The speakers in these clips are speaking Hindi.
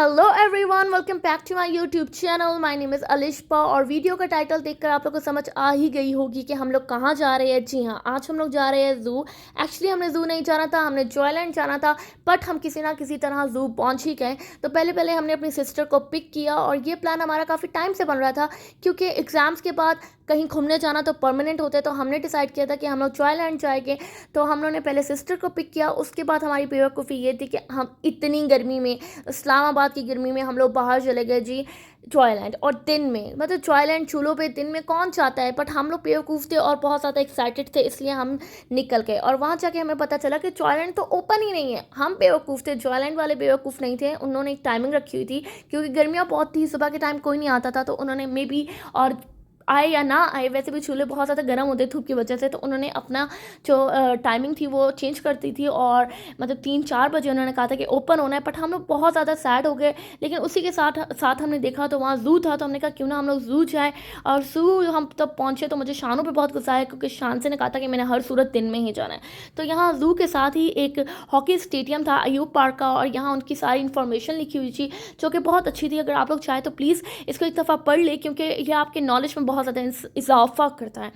Hello everyone, welcome back to my YouTube channel. My name is Alisha और वीडियो का टाइटल देखकर आप लोग को समझ आ ही गई होगी कि हम लोग कहाँ जा रहे हैं। जी हाँ, आज हम लोग जा रहे हैं ज़ू। एक्चुअली हमने ज़ू नहीं जाना था, हमने जॉयलैंड जाना था, बट हम किसी ना किसी तरह ज़ू पहुँच ही गए। तो पहले पहले हमने अपनी सिस्टर को पिक किया और ये प्लान हमारा काफ़ी टाइम से बन रहा था, क्योंकि एग्ज़ाम्स के बाद कहीं घूमने जाना तो परमानेंट होते, तो हमने डिसाइड किया था कि हम लोग जॉयलैंड जाएंगे। तो हम लोगों ने पहले सिस्टर को पिक किया, उसके बाद हमारी बेवकूफ़ी ये थी कि हम इतनी गर्मी में, इस्लामाबाद की गर्मी में, हम लोग बाहर चले गए जी जॉयलैंड। और दिन में, मतलब जॉयलैंड चूल्हों पे दिन में कौन चाहता है, बट हम लोग बेवकूफ़ थे और बहुत ज़्यादा एक्साइटेड थे, इसलिए हम निकल गए। और वहाँ जाके हमें पता चला कि जॉयलैंड तो ओपन ही नहीं है। हम बेवकूफ़ थे, जॉयलैंड वाले बेवकूफ़ नहीं थे। उन्होंने एक टाइमिंग रखी हुई थी, क्योंकि गर्मियाँ बहुत थी, सुबह के टाइम कोई नहीं आता था, तो उन्होंने मे बी, और आए या ना आए, वैसे भी चूल्हे बहुत ज़्यादा गर्म होते धूप की वजह से, तो उन्होंने अपना जो टाइमिंग थी वो चेंज कर दी थी। और मतलब 3-4 बजे उन्होंने कहा था कि ओपन होना है। बट हम लोग बहुत ज़्यादा सैड हो गए, लेकिन उसी के साथ साथ हमने देखा तो वहाँ ज़ू था, तो हमने कहा क्यों ना हम लोग ज़ू जाए। और ज़ू हम तब पहुँचे तो मुझे शानों पे बहुत गुस्सा है, क्योंकि शान से ने कहा था कि मैंने हर सूरत दिन में ही जाना है। तो यहाँ ज़ू के साथ ही एक हॉकी स्टेडियम था अयूब पार्क का, और यहाँ उनकी सारी इन्फॉर्मेशन लिखी हुई थी, जो कि बहुत अच्छी थी। अगर आप लोग चाहें तो प्लीज़ इसको एक दफ़ा पढ़ ले, क्योंकि यह आपके नॉलेज में बहुत ज़्यादा इजाफा करता है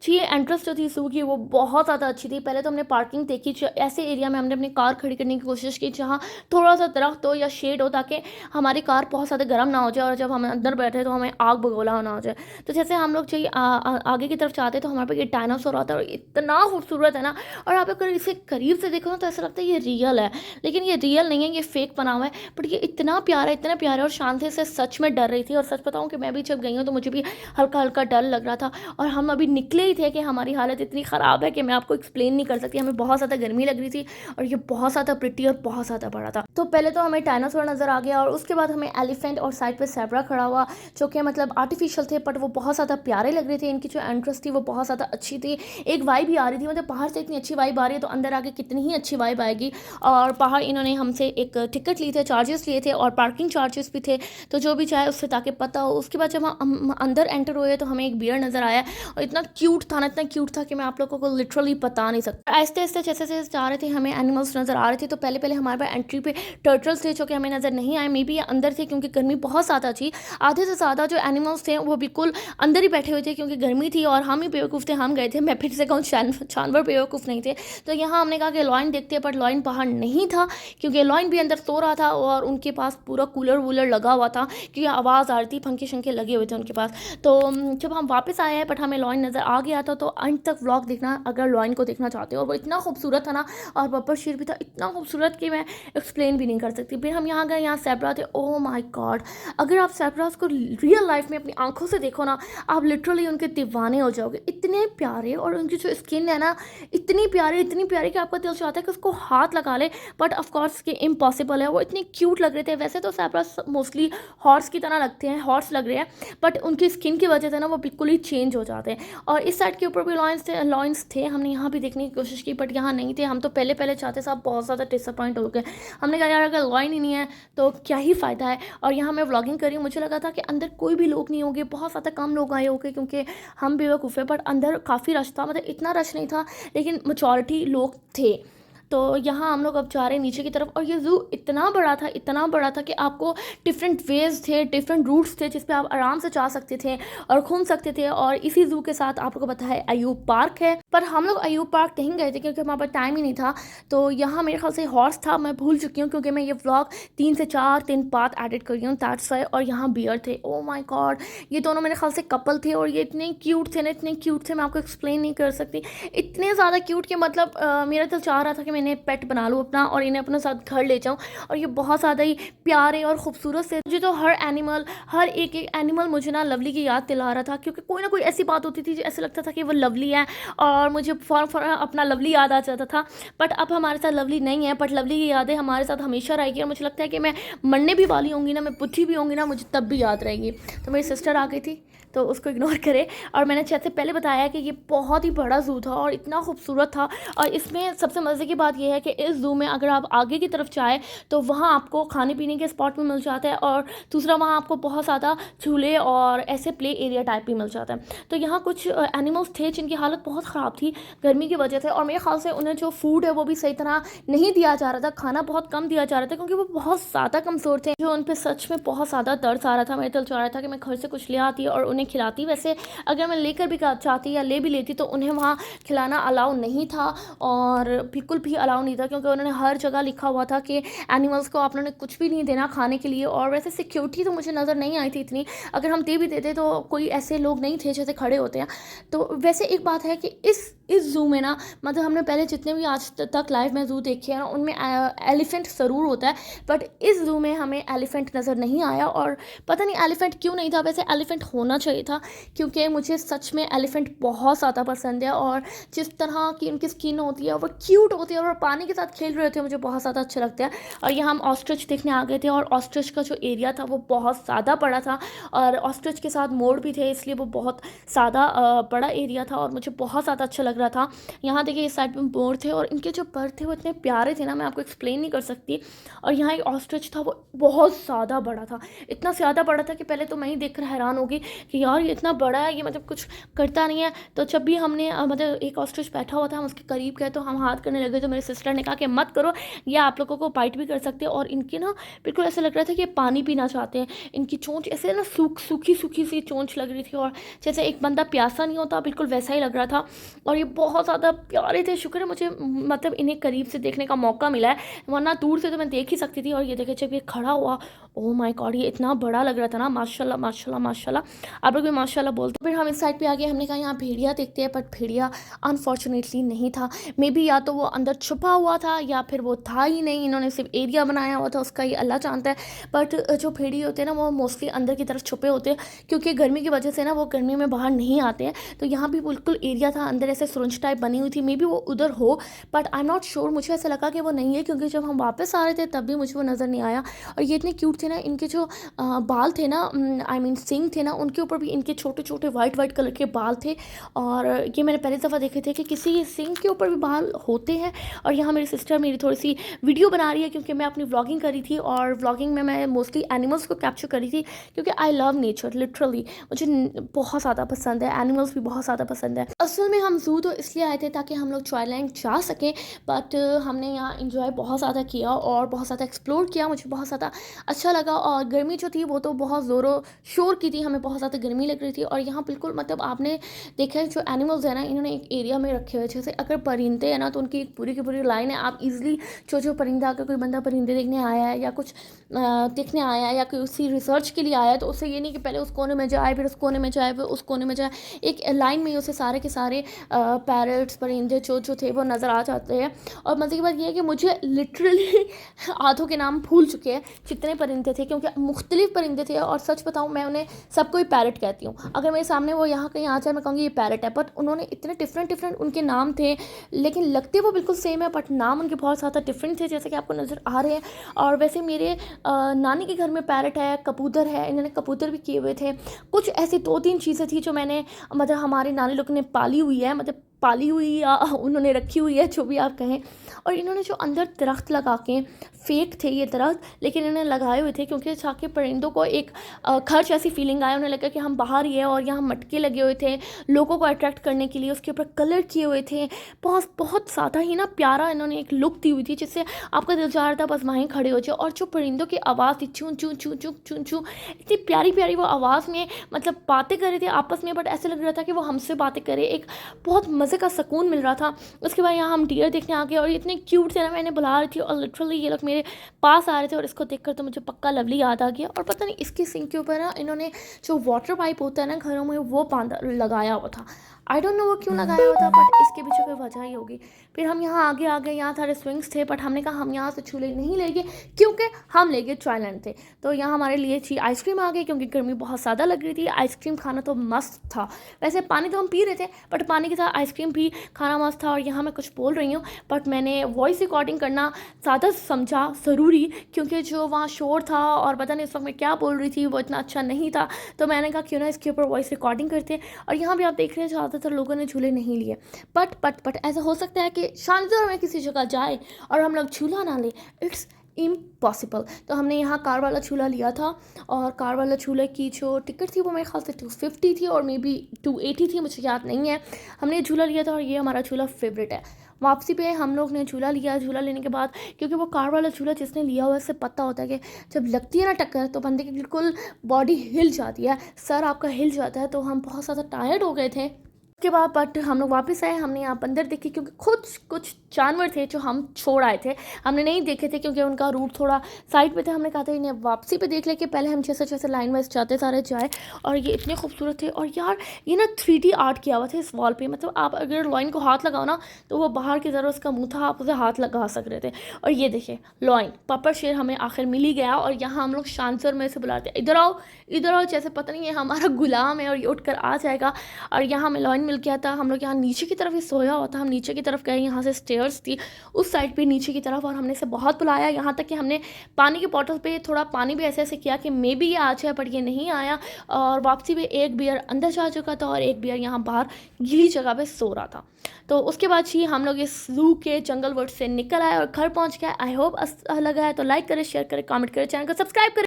जी। ये एंट्रेंस जो थी ज़ू की वो बहुत ज़्यादा अच्छी थी। पहले तो हमने पार्किंग देखी, ऐसे एरिया में हमने अपनी कार खड़ी करने की कोशिश की जहाँ थोड़ा सा दरख्त हो या शेड हो, ताकि हमारी कार बहुत ज़्यादा गर्म ना हो जाए और जब हम अंदर बैठे तो हमें आग बगोला ना हो जाए। तो जैसे हम लोग चाहिए आगे की तरफ चाहते तो हमारे पास ये डायनासोर आता है, और इतना खूबसूरत है ना। और आप अगर इसे करीब से देखो ना तो ऐसा लगता है ये रियल है, लेकिन ये रियल नहीं है, ये फेक बना हुआ है। बट ये इतना प्यारा है, इतना प्यारा है, और शांति से सच में डर रही थी। और सच बताऊँ कि मैं भी जब गई हूँ तो मुझे भी हल्का हल्का डर लग रहा था। और हम अभी निकले ही थे कि हमारी हालत इतनी ख़राब है कि मैं आपको एक्सप्लेन नहीं कर सकती। हमें बहुत ज़्यादा गर्मी लग रही थी, और ये बहुत ज़्यादा प्रिटी और बहुत ज़्यादा बड़ा था। तो पहले तो हमें डायनासोर नज़र आ गया, और उसके बाद हमें एलिफेंट और साइड पे ज़ेब्रा खड़ा हुआ, जो कि मतलब आर्टिफिशियल थे, बट वो बहुत ज़्यादा प्यारे लग रहे थे। इनकी जो एंट्रेंस थी वो बहुत ज़्यादा अच्छी थी, एक वाइब भी आ रही थी। मतलब बाहर से इतनी अच्छी वाइब आ रही है, तो अंदर आके कितनी ही अच्छी वाइब आएगी। और बाहर इन्होंने हमसे एक टिकट लिए थे, चार्जेस लिए थे, और पार्किंग चार्जेस भी थे, तो जो भी चाहे उससे ताकि पता हो। उसके बाद जब हम अंदर एंटर हुए तो हमें एक बियर नज़र आया, और इतना क्यूट था ना, इतना क्यूट था कि मैं आप लोगों को लिटरली बता नहीं सकता। आहिस्ते आहिस्ते जैसे जैसे जा रहे थे हमें एनिमल्स नज़र आ रहे थे। तो पहले पहले हमारे पास एंट्री पे टर्टल्स थे, जो कि हमें नज़र नहीं आए। मे बी ये अंदर थे, क्योंकि गर्मी बहुत ज़्यादा थी। आधे से ज़्यादा जो एनिमल्स थे वो बिल्कुल अंदर ही बैठे हुए थे, क्योंकि गर्मी थी, और हम ही बेवकूफ़ थे, हम गए थे। मैं फिर से कहूँ, जानवर बेवकूफ़ नहीं थे। तो यहाँ हमने कहा कि लॉयन देखते हैं, बट लॉयन बाहर नहीं था, क्योंकि लॉयन भी अंदर सो रहा था, और उनके पास पूरा कूलर वूलर लगा हुआ था, क्योंकि आवाज़ आ रही थी, पंखे शंखे लगे हुए थे उनके पास। तो जब हम वापस आए हैं, बट हमें लॉयन नज़र आ गया था। तो अंत तक व्लॉग देखना अगर लॉयन को देखना चाहते हो। वो इतना खूबसूरत था ना, और बब्बर शेर भी था, इतना खूबसूरत कि मैं एक्सप्लेन भी नहीं कर सकती। फिर हम यहाँ गए, यहाँ ज़ेब्रा थे। ओह माय गॉड, अगर आप ज़ेब्रास को रियल लाइफ में अपनी आंखों से देखो ना, आप लिटरली उनके दीवाने हो जाओगे। इतने प्यारे, और उनकी जो स्किन है ना, इतनी प्यारी कि आपका दिल चाहता है कि उसको हाथ लगा ले, बट ऑफकोर्स कि इम्पॉसिबल है। वो इतने क्यूट लग रहे थे। वैसे तो ज़ेब्रास मोस्टली हॉर्स की तरह लगते हैं, हॉर्स लग रहे हैं, बट उनकी स्किन की वजह से ना वो बिल्कुल ही चेंज हो जाते हैं। और इस साइड के ऊपर भी लॉयंस थे, हमने यहाँ भी देखने की कोशिश की, बट यहाँ नहीं थे। हम तो पहले पहले चाहते साहब, बहुत ज़्यादा डिसअपॉइंट हो गए। हमने कहा यार, अगर लॉयन ही नहीं है तो क्या ही फ़ायदा है। और यहाँ मैं व्लॉगिंग कर रही हूँ, मुझे लगा था कि अंदर कोई भी लोग नहीं होंगे, बहुत ज़्यादा कम लोग आए होंगे, क्योंकि हम बेवकूफ़ है। बट अंदर काफ़ी रश था, मतलब इतना रश नहीं था, लेकिन मेजॉरिटी लोग थे। तो यहाँ हम लोग अब जा रहे हैं नीचे की तरफ। और ये ज़ू इतना बड़ा था कि आपको डिफरेंट वेज थे, डिफरेंट रूट्स थे, जिस पे आप आराम से जा सकते थे और घूम सकते थे। और इसी ज़ू के साथ आप लोगों को पता है अयूब पार्क है, पर हम लोग अयूब पार्क नहीं गए थे, क्योंकि हमारे पास टाइम ही नहीं था। तो यहाँ मेरे ख्याल से हॉर्स था, मैं भूल चुकी हूँ, क्योंकि मैं ये व्लॉग 3 से 4 दिन बाद एडिट कर रही हूँ, दैट्स वाई। और यहाँ बियर थे। ओ माई गॉड, ये दोनों मेरे ख्याल से कपल थे, और ये इतने क्यूट थे ना, इतने क्यूट थे, मैं आपको एक्सप्लेन नहीं कर सकती। इतने ज़्यादा क्यूट कि मतलब मेरा दिल चाह रहा था कि मैंने पेट बना लूँ अपना, और इन्हें अपने साथ घर ले जाऊँ। और ये बहुत ज़्यादा ही प्यारे और खूबसूरत से। मुझे तो हर एक एनिमल मुझे ना लवली की याद दिला रहा था, क्योंकि कोई ना कोई ऐसी बात होती थी जो ऐसे लगता था कि वो लवली है, और मुझे फौरन अपना लवली याद आ जाता था। बट अब हमारे साथ लवली नहीं है, बट लवली की यादें हमारे साथ हमेशा रहेगी। और मुझे लगता है कि मैं मरने भी वाली होंगी ना, मैं बुढ़ी भी होंगी ना, मुझे तब भी याद रहेगी। तो मेरी सिस्टर आ गई थी, तो उसको इग्नोर करें। और मैंने जैसे पहले बताया कि ये बहुत ही बड़ा ज़ू था, और इतना खूबसूरत था। और इसमें सबसे मज़े की बात बात ये है कि इस ज़ू में अगर आप आगे की तरफ जाएँ तो वहाँ आपको खाने पीने के स्पॉट भी मिल जाता है, और दूसरा वहाँ आपको बहुत ज़्यादा झूले और ऐसे प्ले एरिया टाइप भी मिल जाता है। तो यहाँ कुछ एनिमल्स थे जिनकी हालत बहुत ख़राब थी गर्मी की वजह से, और मेरे ख़्याल से उन्हें जो फूड है वो भी सही तरह नहीं दिया जा रहा था, खाना बहुत कम दिया जा रहा था क्योंकि वो बहुत ज़्यादा कमज़ोर थे। जो उन पे सच में बहुत ज़्यादा दर्द आ रहा था। मेरा दिल चाह रहा था कि मैं घर से कुछ ले आती और उन्हें खिलाती। वैसे अगर मैं लेकर भी चाहती या ले भी लेती तो उन्हें वहाँ खिलाना अलाउ नहीं था, और बिल्कुल भी अलाउ नहीं था, क्योंकि उन्होंने हर जगह लिखा हुआ था कि एनिमल्स को आप लोगों ने कुछ भी नहीं देना खाने के लिए। और वैसे सिक्योरिटी तो मुझे नज़र नहीं आई थी इतनी, अगर हम दे भी देते तो कोई ऐसे लोग नहीं थे जैसे खड़े होते हैं। तो वैसे एक बात है कि इस ज़ू में ना, मतलब हमने पहले जितने भी आज तक लाइव में ज़ू देखे हैं ना, उनमें एलिफेंट ज़रूर होता है, बट इस ज़ू में हमें एलिफेंट नज़र नहीं आया। और पता नहीं एलिफेंट क्यों नहीं था, वैसे एलिफेंट होना चाहिए था, क्योंकि मुझे सच में एलिफेंट बहुत ज़्यादा पसंद है, और जिस तरह की उनकी स्किन होती है वो क्यूट होती है, और पानी के साथ खेल रहे होते हैं, मुझे बहुत ज़्यादा अच्छा लगता है। और यहाँ हम ऑस्ट्रिच देखने आ गए थे, और ऑस्ट्रिच का जो एरिया था वो बहुत ज़्यादा बड़ा था, और ऑस्ट्रिच के साथ मोड़ भी थे, इसलिए वो बहुत ज़्यादा बड़ा एरिया था और मुझे बहुत ज़्यादा अच्छा लग रहा था। यहाँ देखिए इस साइड में मोर थे, और इनके जो पर थे वो इतने प्यारे थे ना, मैं आपको एक्सप्लेन नहीं कर सकती। और यहाँ एक ऑस्ट्रिच था, वो बहुत ज़्यादा बड़ा था, इतना ज़्यादा बड़ा था कि पहले तो मैं ही देखकर हैरान हो गई कि यार ये इतना बड़ा है, ये मतलब कुछ करता नहीं है। तो जब भी हमने मतलब एक ऑस्ट्रिच बैठा हुआ था, हम उसके करीब गए तो हम हाथ करने लगे, तो मेरी सिस्टर ने कहा कि मत करो, ये आप लोगों को बाइट भी कर सकते हैं। और इनके ना बिल्कुल ऐसा लग रहा था कि ये पानी पीना चाहते हैं, इनकी चोंच ऐसे ना सूखी सूखी सी चोंच लग रही थी, और जैसे एक बंदा प्यासा नहीं होता बिल्कुल वैसा ही लग रहा था। और ये बहुत ज़्यादा प्यारे थे, शुक्र है मुझे मतलब इन्हें करीब से देखने का मौका मिला है, वरना दूर से तो मैं देख ही सकती थी। और ये देखिए जब ये खड़ा हुआ, ओह माय गॉड, ये इतना बड़ा लग रहा था ना, माशाल्लाह माशाल्लाह माशाल्लाह, आप लोग भी माशाल्लाह बोलते। फिर हम इस साइड पे आ गए, हमने कहा यहाँ भेड़िया देखते हैं, बट भेड़िया अनफॉर्चुनेटली नहीं था। मे बी या तो वो अंदर छुपा हुआ था या फिर वो था ही नहीं, इन्होंने सिर्फ एरिया बनाया हुआ था, उसका ये अल्लाह जानता है। बट जो भेड़िए होते हैं ना वो मोस्टली अंदर की तरफ छुपे होते हैं, क्योंकि गर्मी की वजह से ना वो गर्मी में बाहर नहीं आते हैं। तो यहाँ भी बिल्कुल एरिया था, अंदर ऐसे सुरंज टाइप बनी हुई थी, मे बी वो उधर हो, but I am not sure. मुझे ऐसा लगा कि वो नहीं है, क्योंकि जब हम वापस आ रहे थे तब भी मुझे वो नज़र नहीं आया। और ये इतने क्यूट थे ना, इनके जो बाल थे ना, आई मीन सिंग थे ना, उनके ऊपर भी इनके छोटे छोटे वाइट वाइट कलर के बाल थे। और ये मैंने पहली दफ़ा देखे थे कि किसी सिंग के ऊपर भी बाल होते हैं। और यहाँ मेरी सिस्टर मेरी थोड़ी सी वीडियो बना रही है, क्योंकि मैं अपनी व्लॉगिंग करी थी, और व्लॉगिंग में मैं मोस्टली एनिमल्स को कैप्चर करी थी, क्योंकि आई लव नेचर लिटरली, मुझे बहुत ज़्यादा पसंद है, एनिमल्स भी बहुत ज़्यादा पसंद है। असल में हम ज़ू तो इसलिए आए थे ताकि हम लोग टॉयलैंड जा सकें, बट हमने यहाँ इंजॉय बहुत ज़्यादा किया और बहुत ज़्यादा एक्सप्लोर किया, मुझे बहुत ज़्यादा अच्छा लगा। और गर्मी जो थी वो तो बहुत ज़ोरों शोर की थी, हमें बहुत ज़्यादा गर्मी लग रही थी। और यहाँ बिल्कुल मतलब आपने देखा है जो एनिमल्स है ना, इन्होंने एक एरिया में रखे हुए, जैसे अगर परिंदे हैं ना तो उनकी एक पूरी की पूरी लाइन है, आप इजीली जो परिंदा, अगर कोई बंदा परिंदे देखने आया है या कुछ देखने आया है या कोई उसी रिसर्च के लिए आया है, तो उससे ये नहीं कि पहले उस कोने में जाए फिर उस कोने में जाए फिर उस कोने में जाए, एक लाइन में ही उसे सारे के सारे पैरट्स परिंदे जो थे वो नज़र आ जाते हैं। और मज़े की बात यह है कि मुझे लिटरली आधों के नाम भूल चुके हैं जितने परिंदे थे, क्योंकि मुख्तलिफ परिंदे थे। और सच बताऊँ मैं उन्हें सबको ही पैरट कहती हूँ, अगर मेरे सामने वो यहाँ कहीं आ जाए मैं कहूँगी ये पैरट है, बट उन्होंने इतने डिफरेंट उनके नाम थे, लेकिन लगते वो बिल्कुल सेम है, बट नाम उनके बहुत ज़्यादा डिफरेंट थे, जैसे कि आपको नज़र आ रहे हैं। और वैसे मेरे नानी के घर में पैरट है, कबूतर है, इन्होंने कबूतर भी किए हुए थे। कुछ ऐसी 2-3 चीज़ें थी जो मैंने मतलब हमारे नानी लोग ने पाली हुई है, मतलब पाली हुई या उन्होंने रखी हुई है, जो भी आप कहें। और इन्होंने जो अंदर दरख्त लगा के, फेक थे ये दरख्त लेकिन इन्होंने लगाए हुए थे, क्योंकि ताकि परिंदों को एक खर्च ऐसी फीलिंग आए, उन्हें लगा कि हम बाहर ही है। और यहाँ मटके लगे हुए थे लोगों को अट्रैक्ट करने के लिए, उसके ऊपर कलर किए हुए थे, बहुत बहुत ज़्यादा ही ना प्यारा इन्होंने एक लुक दी हुई थी, जिससे आपका दिल चाह रहा था बस वहीं खड़े हो जाए। और जो परिंदों की आवाज़ थी, चूं चूं चूं चूं चूं चूं, इतनी प्यारी प्यारी वो आवाज़ में मतलब बातें कर रहे थे आपस में, बट ऐसे लग रहा था कि वो हमसे बातें करें, एक बहुत मज़े का सुकून मिल रहा था। उसके बाद यहाँ हम डियर देखने आ गए, और इतने क्यूट थे ना, मैंने बुला रही थी और लिटरली ये लोग मेरे पास आ रहे थे, और इसको देखकर तो मुझे पक्का लवली याद आ गया। और पता नहीं इसकी सिंक के ऊपर ना इन्होंने जो वाटर पाइप होता है ना घरों में, वो बांधा लगाया हुआ था, आई डोंट नो वो क्यों लगाया हुआ था, बट इसके पीछे कोई वजह ही होगी। फिर हम यहाँ आगे आ गए, यहाँ सारे स्विंग्स थे, बट हमने कहा हम यहाँ से झूले नहीं लेंगे, क्योंकि हम लेंगे टॉयलैंड थे। तो यहाँ हमारे लिए थी आइसक्रीम आ गई, क्योंकि गर्मी बहुत ज़्यादा लग रही थी। आइसक्रीम खाना तो मस्त था, वैसे पानी तो हम पी रहे थे, बट पानी के साथ आइसक्रीम भी खाना मस्त था। और यहाँ मैं कुछ बोल रही हूँ, बट मैंने वॉइस रिकॉर्डिंग करना ज़्यादा समझा ज़रूरी, क्योंकि जो वहाँ शोर था और पता नहीं इस वक्त मैं क्या बोल रही थी वो इतना अच्छा नहीं था। तो मैंने कहा क्यों ना इसके ऊपर वॉइस रिकॉर्डिंग करते। और यहाँ भी आप देख रहे हैं ज़्यादा ज़्यादातर लोगों ने झूले नहीं लिए। बट ऐसा हो सकता है कि शानदार में किसी जगह जाए और हम लोग झूला ना लें, इट्स इम्पॉसिबल। तो हमने यहाँ कार वाला झूला लिया था और कार वाला झूले की जो टिकट थी वो मेरे ख्याल से 250 थी और मे बी 280 थी, मुझे याद नहीं है। हमने झूला लिया था और ये हमारा झूला फेवरेट है। वापसी पे हम लोग ने झूला लिया। झूला लेने के बाद, क्योंकि वो कार वाला झूला जिसने लिया हुआ है उससे पता होता है कि जब लगती है ना टक्कर तो बंदे की बिल्कुल बॉडी हिल जाती है, सर आपका हिल जाता है। तो हम बहुत ज़्यादा टायर्ड हो गए थे उसके बाद। बट हम लोग वापस आए, हमने यहाँ बंदर देखे क्योंकि खुद कुछ जानवर थे जो हम छोड़ आए थे, हमने नहीं देखे थे क्योंकि उनका रूट थोड़ा साइड पे था। हमने कहा था इन्हें वापसी पे देख ले कि पहले हम जैसे जैसे लाइन वाइज जाते सारे जाए। और ये इतने खूबसूरत थे और यार ये ना 3D आर्ट किया हुआ था इस वॉल पे। मतलब आप अगर लॉइन को हाथ लगाओ ना तो वो बाहर की तरह उसका मुँह था, आप उसे हाथ लगा सक रहे थे। और ये देखिए लॉइन पापड़ शेर हमें आखिर मिल ही गया। और यहाँ हम लोग शानसर में से बुलाते इधर आओ इधर आओ, जैसे पता नहीं है हमारा गुलाम है और ये उठ कर आ जाएगा। और यहाँ हमें लॉइन मिल गया था। हम लोग यहाँ नीचे की तरफ ही सोया हुआ था, हम नीचे की तरफ गए, यहाँ से स्टेयर्स थी उस साइड पे नीचे की तरफ। और हमने इसे बहुत बुलाया, यहाँ तक कि हमने पानी के बॉटल पे थोड़ा पानी भी ऐसे ऐसे किया कि मे बी ये आ जाए, पर ये नहीं आया। और वापसी में एक बियर अंदर जा चुका था और एक बियर यहाँ बाहर गीली जगह पे सो रहा था। तो उसके बाद ही हम लोग इस जू के जंगल वर्ड से निकल आए और घर पहुँच गए। आई होप अच्छा लगा है तो लाइक करें, शेयर करें, कमेंट करें, चैनल को सब्सक्राइब करें।